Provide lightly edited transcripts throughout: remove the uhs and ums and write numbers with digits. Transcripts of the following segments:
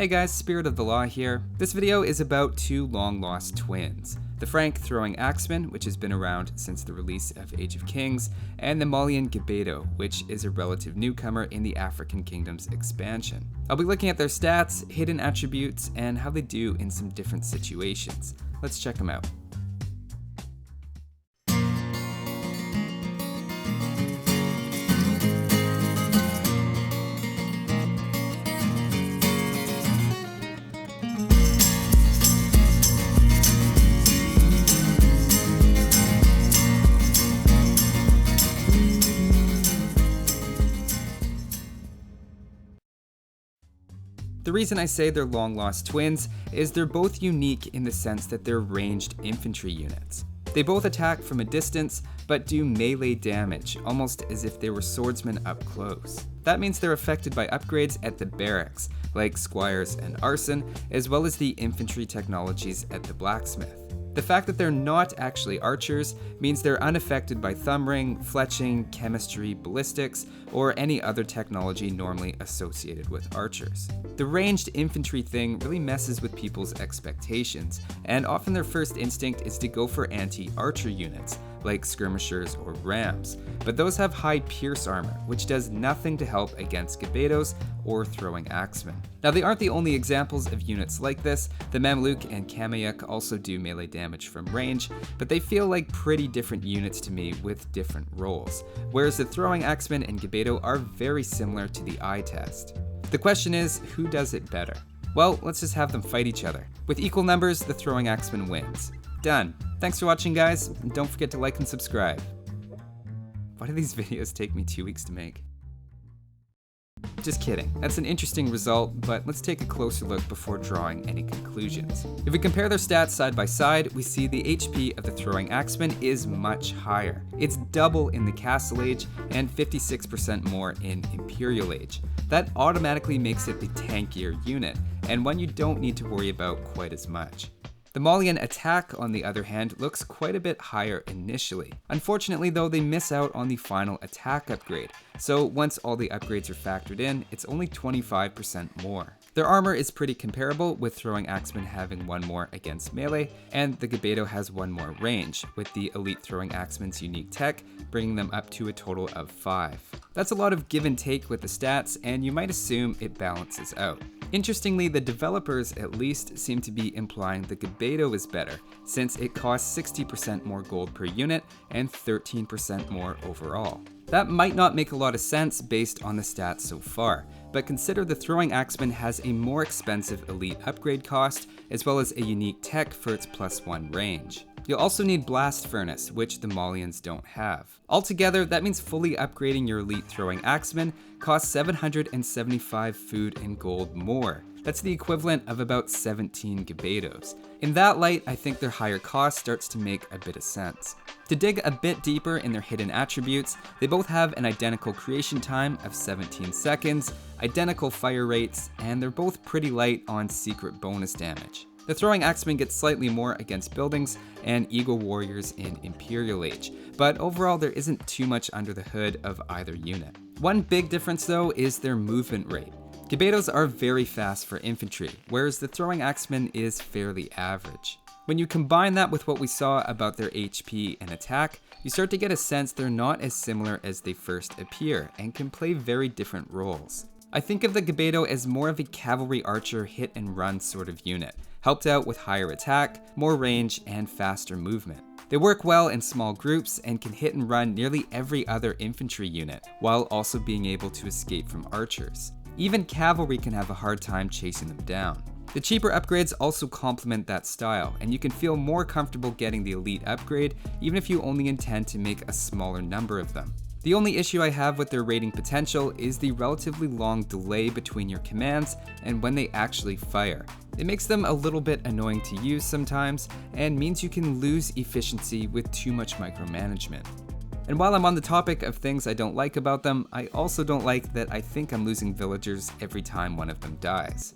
Hey guys, Spirit of the Law here. This video is about two long-lost twins. The Frank Throwing Axemen, which has been around since the release of Age of Kings, and the Malian Gbeto, which is a relative newcomer in the African Kingdom's expansion. I'll be looking at their stats, hidden attributes, and how they do in some different situations. Let's check them out. The reason I say they're long-lost twins is they're both unique in the sense that they're ranged infantry units. They both attack from a distance, but do melee damage, almost as if they were swordsmen up close. That means they're affected by upgrades at the barracks, like squires and arson, as well as the infantry technologies at the blacksmith. The fact that they're not actually archers means they're unaffected by thumb ring, fletching, chemistry, ballistics, or any other technology normally associated with archers. The ranged infantry thing really messes with people's expectations, and often their first instinct is to go for anti-archer units, like skirmishers or rams, but those have high pierce armor, which does nothing to help against Gbetos or Throwing Axemen. Now they aren't the only examples of units like this. The Mamluk and Kamyuk also do melee damage from range, but they feel like pretty different units to me with different roles, whereas the Throwing Axemen and Gbeto are very similar to the eye test. The question is, who does it better? Well, let's just have them fight each other. With equal numbers, the Throwing Axeman wins. Done. Thanks for watching, guys, and don't forget to like and subscribe. Why do these videos take me 2 weeks to make? Just kidding. That's an interesting result, but let's take a closer look before drawing any conclusions. If we compare their stats side by side, we see the HP of the Throwing Axeman is much higher. It's double in the Castle Age and 56% more in Imperial Age. That automatically makes it the tankier unit, and one you don't need to worry about quite as much. The Malian attack, on the other hand, looks quite a bit higher initially. Unfortunately though, they miss out on the final attack upgrade, so once all the upgrades are factored in, it's only 25% more. Their armor is pretty comparable, with Throwing Axemen having one more against melee, and the Gbeto has one more range, with the Elite Throwing Axemen's unique tech bringing them up to a total of 5. That's a lot of give and take with the stats, and you might assume it balances out. Interestingly, the developers at least seem to be implying the Gbeto is better, since it costs 60% more gold per unit and 13% more overall. That might not make a lot of sense based on the stats so far, but consider the Throwing Axeman has a more expensive elite upgrade cost, as well as a unique tech for its +1 range. You'll also need Blast Furnace, which the Malians don't have. Altogether, that means fully upgrading your elite Throwing Axeman costs 775 food and gold more. That's the equivalent of about 17 Gbetos. In that light, I think their higher cost starts to make a bit of sense. To dig a bit deeper in their hidden attributes, they both have an identical creation time of 17 seconds, identical fire rates, and they're both pretty light on secret bonus damage. The Throwing Axeman gets slightly more against buildings and Eagle Warriors in Imperial Age, but overall there isn't too much under the hood of either unit. One big difference though is their movement rate. Gbetos are very fast for infantry, whereas the Throwing Axeman is fairly average. When you combine that with what we saw about their HP and attack, you start to get a sense they're not as similar as they first appear and can play very different roles. I think of the Gbeto as more of a cavalry archer hit and run sort of unit, helped out with higher attack, more range, and faster movement. They work well in small groups and can hit and run nearly every other infantry unit, while also being able to escape from archers. Even cavalry can have a hard time chasing them down. The cheaper upgrades also complement that style, and you can feel more comfortable getting the elite upgrade even if you only intend to make a smaller number of them. The only issue I have with their rating potential is the relatively long delay between your commands and when they actually fire. It makes them a little bit annoying to use sometimes, and means you can lose efficiency with too much micromanagement. And while I'm on the topic of things I don't like about them, I also don't like that I think I'm losing villagers every time one of them dies.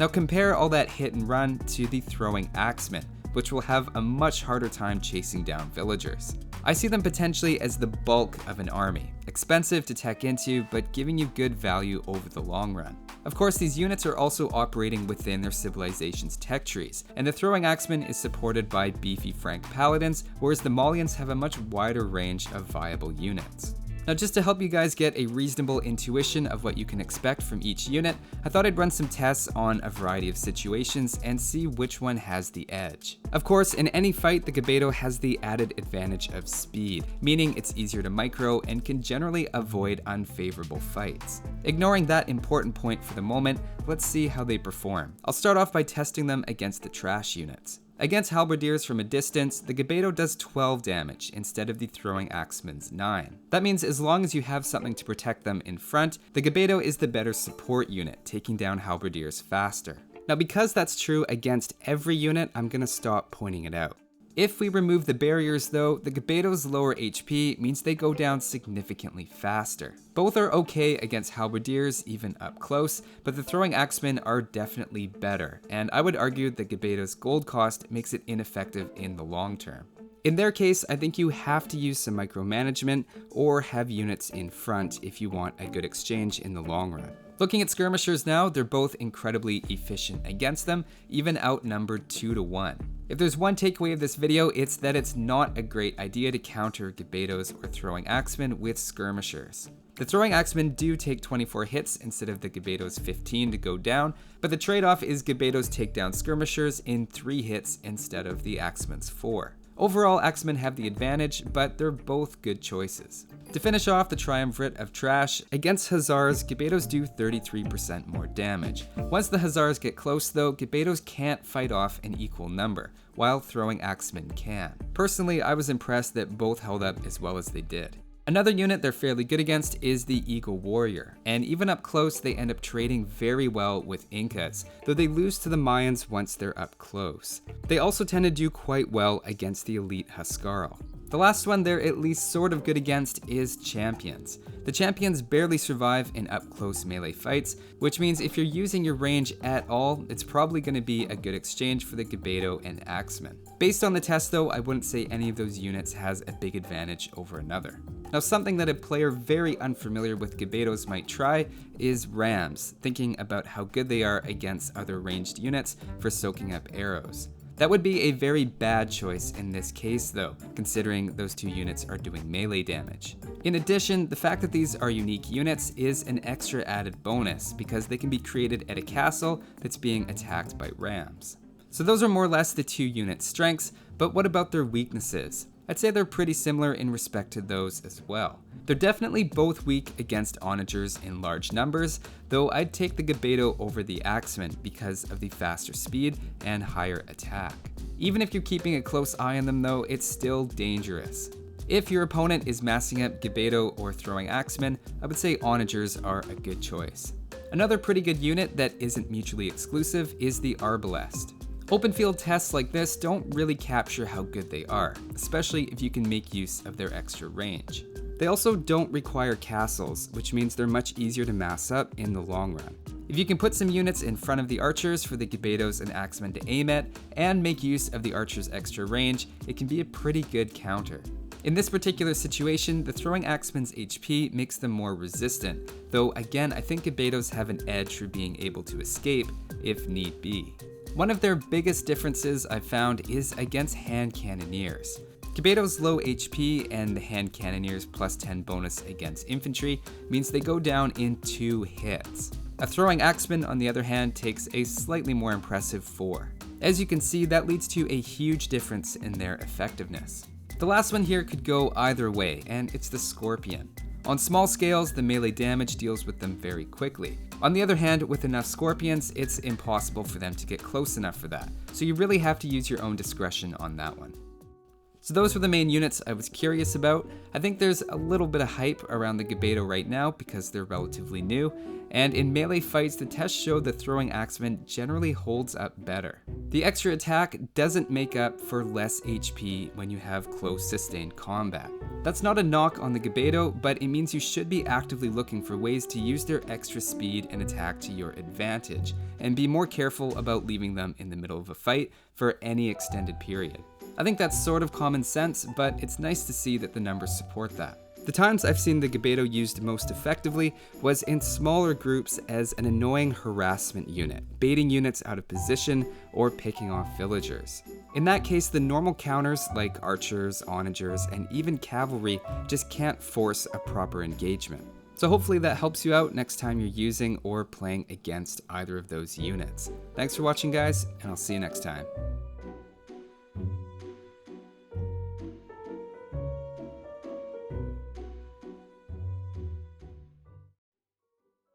Now compare all that hit and run to the Throwing Axemen, which will have a much harder time chasing down villagers. I see them potentially as the bulk of an army, expensive to tech into, but giving you good value over the long run. Of course, these units are also operating within their civilization's tech trees, and the Throwing Axeman is supported by beefy Frank Paladins, whereas the Maulians have a much wider range of viable units. Now, just to help you guys get a reasonable intuition of what you can expect from each unit, I thought I'd run some tests on a variety of situations and see which one has the edge. Of course, in any fight, the Gbeto has the added advantage of speed, meaning it's easier to micro and can generally avoid unfavorable fights. Ignoring that important point for the moment, let's see how they perform. I'll start off by testing them against the trash units. Against halberdiers from a distance, the Gbeto does 12 damage instead of the Throwing Axeman's 9. That means as long as you have something to protect them in front, the Gbeto is the better support unit, taking down halberdiers faster. Now, because that's true against every unit, I'm gonna stop pointing it out. If we remove the barriers though, the Gbeto's lower HP means they go down significantly faster. Both are okay against halberdiers, even up close, but the Throwing Axemen are definitely better, and I would argue that Gbeto's gold cost makes it ineffective in the long term. In their case, I think you have to use some micromanagement or have units in front if you want a good exchange in the long run. Looking at skirmishers now, they're both incredibly efficient against them, even outnumbered 2 to 1. If there's one takeaway of this video, it's that it's not a great idea to counter Gbetos or Throwing Axemen with skirmishers. The Throwing Axemen do take 24 hits instead of the Gbeto's 15 to go down, but the trade-off is Gbeto's take down skirmishers in 3 hits instead of the Axeman's 4. Overall, Axemen have the advantage, but they're both good choices. To finish off the triumvirate of trash, against hussars, Gbetos do 33% more damage. Once the hussars get close though, Gbetos can't fight off an equal number, while Throwing Axemen can. Personally, I was impressed that both held up as well as they did. Another unit they're fairly good against is the Eagle Warrior, and even up close they end up trading very well with Incas, though they lose to the Mayans once they're up close. They also tend to do quite well against the elite huskarl. The last one they're at least sort of good against is champions. The champions barely survive in up-close melee fights, which means if you're using your range at all, it's probably going to be a good exchange for the Gbeto and Axeman. Based on the test though, I wouldn't say any of those units has a big advantage over another. Now, something that a player very unfamiliar with Gbetos might try is rams, thinking about how good they are against other ranged units for soaking up arrows. That would be a very bad choice in this case though, considering those two units are doing melee damage. In addition, the fact that these are unique units is an extra added bonus because they can be created at a castle that's being attacked by rams. So those are more or less the two unit strengths, but what about their weaknesses? I'd say they're pretty similar in respect to those as well. They're definitely both weak against onagers in large numbers, though I'd take the Gbeto over the Axeman because of the faster speed and higher attack. Even if you're keeping a close eye on them though, it's still dangerous. If your opponent is massing up Gbeto or Throwing Axemen, I would say onagers are a good choice. Another pretty good unit that isn't mutually exclusive is the arbalest. Open field tests like this don't really capture how good they are, especially if you can make use of their extra range. They also don't require castles, which means they're much easier to mass up in the long run. If you can put some units in front of the archers for the Gbetos and Axemen to aim at, and make use of the archers' extra range, it can be a pretty good counter. In this particular situation, the Throwing Axemen's HP makes them more resistant, though again I think Gbetos have an edge for being able to escape if need be. One of their biggest differences I've found is against hand cannoneers. Gbeto's low HP and the hand cannoneers plus 10 bonus against infantry means they go down in 2 hits. A Throwing Axeman, on the other hand, takes a slightly more impressive 4. As you can see, that leads to a huge difference in their effectiveness. The last one here could go either way, and it's the Scorpion. On small scales, the melee damage deals with them very quickly. On the other hand, with enough scorpions, it's impossible for them to get close enough for that, so you really have to use your own discretion on that one. So those were the main units I was curious about. I think there's a little bit of hype around the Gbeto right now because they're relatively new, and in melee fights the tests show the Throwing Axeman generally holds up better. The extra attack doesn't make up for less HP when you have close sustained combat. That's not a knock on the Gbeto, but it means you should be actively looking for ways to use their extra speed and attack to your advantage, and be more careful about leaving them in the middle of a fight for any extended period. I think that's sort of common sense, but it's nice to see that the numbers support that. The times I've seen the Gbeto used most effectively was in smaller groups as an annoying harassment unit, baiting units out of position or picking off villagers. In that case, the normal counters like archers, onagers, and even cavalry just can't force a proper engagement. So hopefully that helps you out next time you're using or playing against either of those units. Thanks for watching, guys, and I'll see you next time.